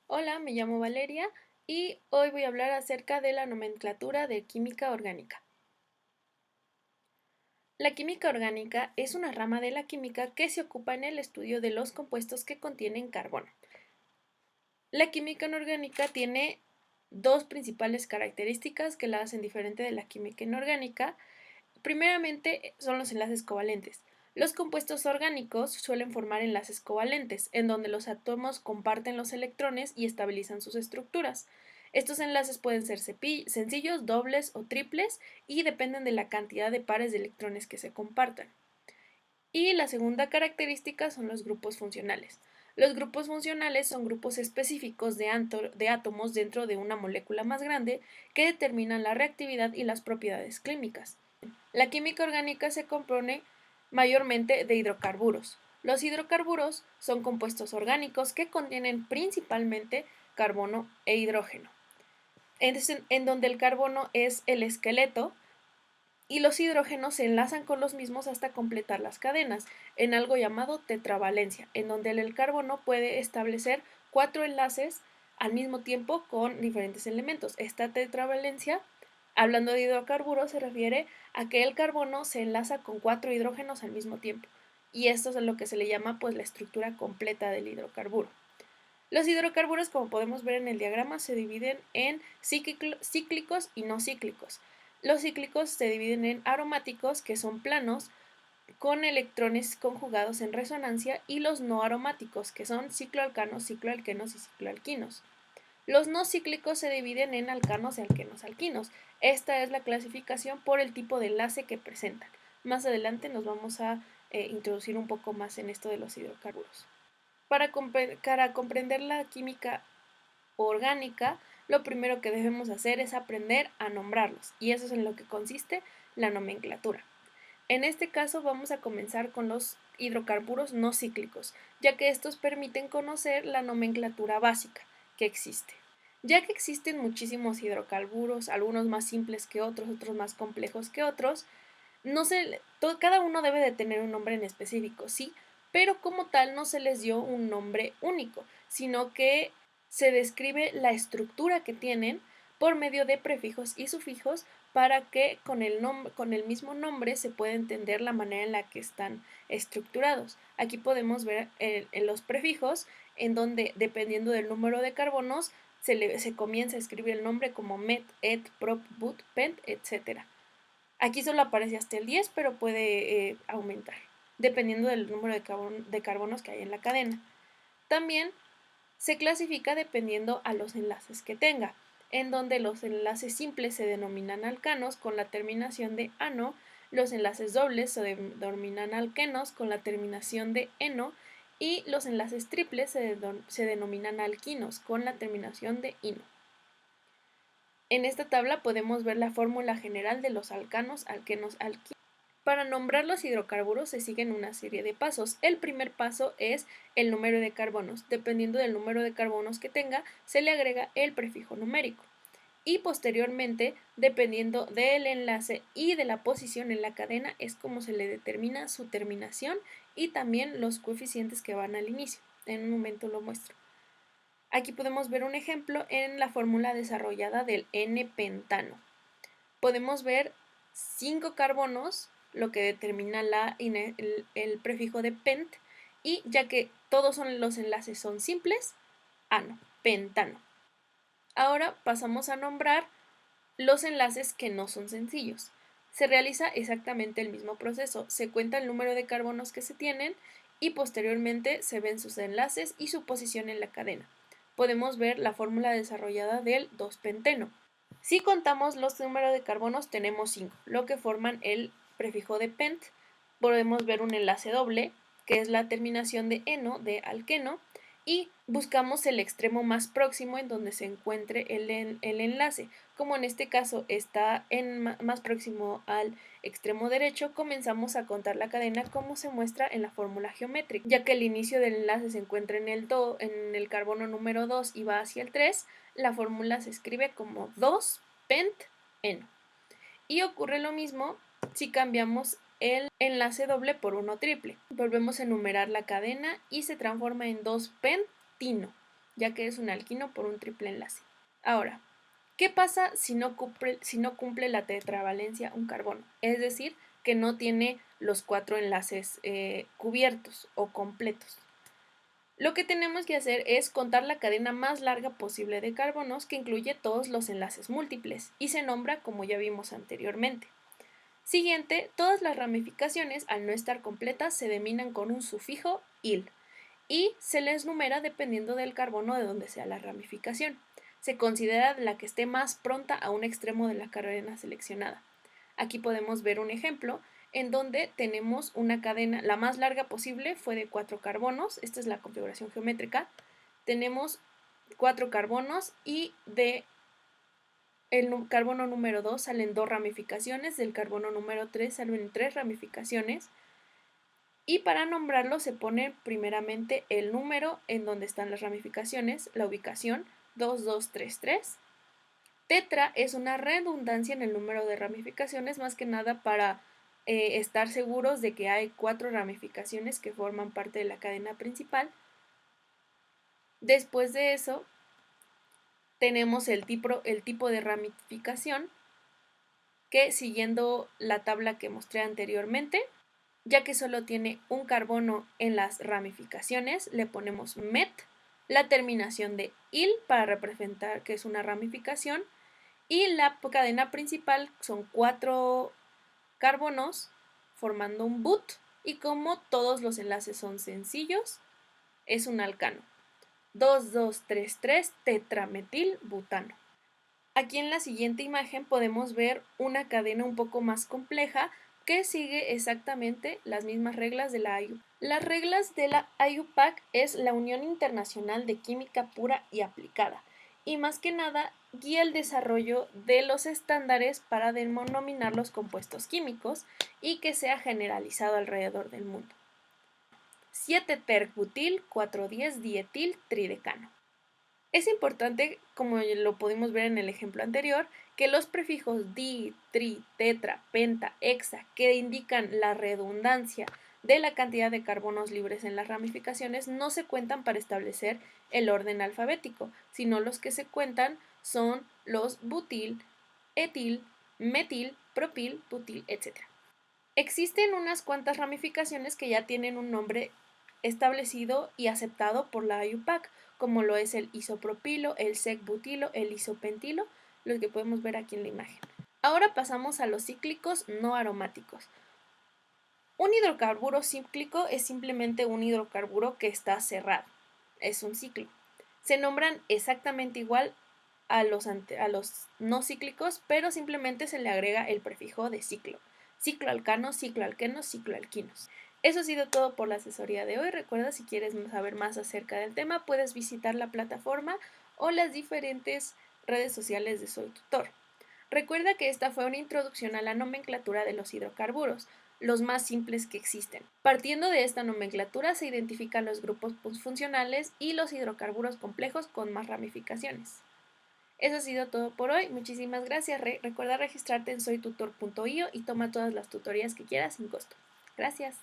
Hola, me llamo Valeria y hoy voy a hablar acerca de la nomenclatura de química orgánica. La química orgánica es una rama de la química que se ocupa en el estudio de los compuestos que contienen carbono. La química inorgánica tiene dos principales características que la hacen diferente de la química inorgánica. Primeramente son los enlaces covalentes. Los compuestos orgánicos suelen formar enlaces covalentes, en donde los átomos comparten los electrones y estabilizan sus estructuras. Estos enlaces pueden ser sencillos, dobles o triples y dependen de la cantidad de pares de electrones que se compartan. Y la segunda característica son los grupos funcionales. Los grupos funcionales son grupos específicos de átomos dentro de una molécula más grande que determinan la reactividad y las propiedades químicas. La química orgánica se compone mayormente de hidrocarburos. Los hidrocarburos son compuestos orgánicos que contienen principalmente carbono e hidrógeno, en donde el carbono es el esqueleto y los hidrógenos se enlazan con los mismos hasta completar las cadenas, en algo llamado tetravalencia, en donde el carbono puede establecer 4 enlaces al mismo tiempo con diferentes elementos. Esta tetravalencia, hablando de hidrocarburos, se refiere a que el carbono se enlaza con 4 hidrógenos al mismo tiempo, y esto es lo que se le llama pues la estructura completa del hidrocarburo. Los hidrocarburos, como podemos ver en el diagrama, se dividen en cíclicos y no cíclicos. Los cíclicos se dividen en aromáticos, que son planos, con electrones conjugados en resonancia, y los no aromáticos, que son cicloalcanos, cicloalquenos y cicloalquinos. Los no cíclicos se dividen en alcanos y alquenos-alquinos. Esta es la clasificación por el tipo de enlace que presentan. Más adelante nos vamos a introducir un poco más en esto de los hidrocarburos. Para comprender la química orgánica, lo primero que debemos hacer es aprender a nombrarlos, y eso es en lo que consiste la nomenclatura. En este caso vamos a comenzar con los hidrocarburos no cíclicos, ya que estos permiten conocer la nomenclatura básica que existe. Ya que existen muchísimos hidrocarburos, algunos más simples que otros, otros más complejos que otros, no se, cada uno debe de tener un nombre en específico, sí, pero como tal no se les dio un nombre único, sino que se describe la estructura que tienen por medio de prefijos y sufijos para que con el mismo nombre se pueda entender la manera en la que están estructurados. Aquí podemos ver en los prefijos, en donde dependiendo del número de carbonos se comienza a escribir el nombre como met, et, prop, but, pent, etc. Aquí solo aparece hasta el 10, pero puede aumentar, dependiendo del número de carbonos que hay en la cadena. También se clasifica dependiendo a los enlaces que tenga, en donde los enlaces simples se denominan alcanos con la terminación de ano, los enlaces dobles se denominan alquenos con la terminación de eno, y los enlaces triples se denominan alquinos con la terminación de ino. En esta tabla podemos ver la fórmula general de los alcanos, alquenos, alquinos. Para nombrar los hidrocarburos se siguen una serie de pasos. El primer paso es el número de carbonos. Dependiendo del número de carbonos que tenga, se le agrega el prefijo numérico. Y posteriormente, dependiendo del enlace y de la posición en la cadena, es como se le determina su terminación y también los coeficientes que van al inicio. En un momento lo muestro. Aquí podemos ver un ejemplo en la fórmula desarrollada del N-pentano. Podemos ver 5 carbonos, lo que determina el prefijo de pent, y ya que todos los enlaces son simples, ano, pentano. Ahora pasamos a nombrar los enlaces que no son sencillos. Se realiza exactamente el mismo proceso, se cuenta el número de carbonos que se tienen y posteriormente se ven sus enlaces y su posición en la cadena. Podemos ver la fórmula desarrollada del 2-penteno. Si contamos los números de carbonos, tenemos 5, lo que forman el prefijo de pent. Podemos ver un enlace doble, que es la terminación de eno, de alqueno, y buscamos el extremo más próximo en donde se encuentre el enlace. Como en este caso está más próximo al extremo derecho, comenzamos a contar la cadena como se muestra en la fórmula geométrica. Ya que el inicio del enlace se encuentra en el carbono número 2 y va hacia el 3, la fórmula se escribe como 2-pent-eno. Y ocurre lo mismo si cambiamos el enlace doble por uno triple. Volvemos a enumerar la cadena y se transforma en 2-pentino. ya que es un alquino por un triple enlace. Ahora, ¿qué pasa si no cumple la tetravalencia un carbono? Es decir, que no tiene los 4 enlaces cubiertos o completos. Lo que tenemos que hacer es contar la cadena más larga posible de carbonos que incluye todos los enlaces múltiples y se nombra como ya vimos anteriormente. Siguiente, todas las ramificaciones al no estar completas se denominan con un sufijo -il y se les numera dependiendo del carbono de donde sea la ramificación. Se considera la que esté más pronta a un extremo de la cadena seleccionada. Aquí podemos ver un ejemplo en donde tenemos una cadena, la más larga posible fue de 4 carbonos, esta es la configuración geométrica, tenemos 4 carbonos y de el carbono número 2 salen 2 ramificaciones, del carbono número 3 salen 3 ramificaciones, y para nombrarlo se pone primeramente el número en donde están las ramificaciones, la ubicación 2233. Tetra es una redundancia en el número de ramificaciones, más que nada para estar seguros de que hay 4 ramificaciones que forman parte de la cadena principal. Después de eso, tenemos el tipo de ramificación, que siguiendo la tabla que mostré anteriormente, ya que solo tiene un carbono en las ramificaciones, le ponemos met, la terminación de -il para representar que es una ramificación, y la cadena principal son 4 carbonos formando un but, y como todos los enlaces son sencillos, es un alcano. 2233 tetrametilbutano. Aquí en la siguiente imagen podemos ver una cadena un poco más compleja que sigue exactamente las mismas reglas de la IUPAC. Las reglas de la IUPAC es la Unión Internacional de Química Pura y Aplicada, y más que nada guía el desarrollo de los estándares para denominar los compuestos químicos y que sea generalizado alrededor del mundo. 7-terbutil 4,10-dietil tridecano. Es importante, como lo pudimos ver en el ejemplo anterior, que los prefijos di, tri, tetra, penta, hexa, que indican la redundancia de la cantidad de carbonos libres en las ramificaciones, no se cuentan para establecer el orden alfabético, sino los que se cuentan son los butil, etil, metil, propil, butil, etc. Existen unas cuantas ramificaciones que ya tienen un nombre establecido y aceptado por la IUPAC, como lo es el isopropilo, el sec-butilo, el isopentilo, los que podemos ver aquí en la imagen. Ahora pasamos a los cíclicos no aromáticos. Un hidrocarburo cíclico es simplemente un hidrocarburo que está cerrado, es un ciclo. Se nombran exactamente igual a los no cíclicos, pero simplemente se le agrega el prefijo de ciclo. Cicloalcanos, cicloalquenos, cicloalquinos. Eso ha sido todo por la asesoría de hoy. Recuerda, si quieres saber más acerca del tema, puedes visitar la plataforma o las diferentes redes sociales de Soy Tutor. Recuerda que esta fue una introducción a la nomenclatura de los hidrocarburos, los más simples que existen. Partiendo de esta nomenclatura se identifican los grupos funcionales y los hidrocarburos complejos con más ramificaciones. Eso ha sido todo por hoy. Muchísimas gracias. Recuerda registrarte en soytutor.io y toma todas las tutorías que quieras sin costo. Gracias.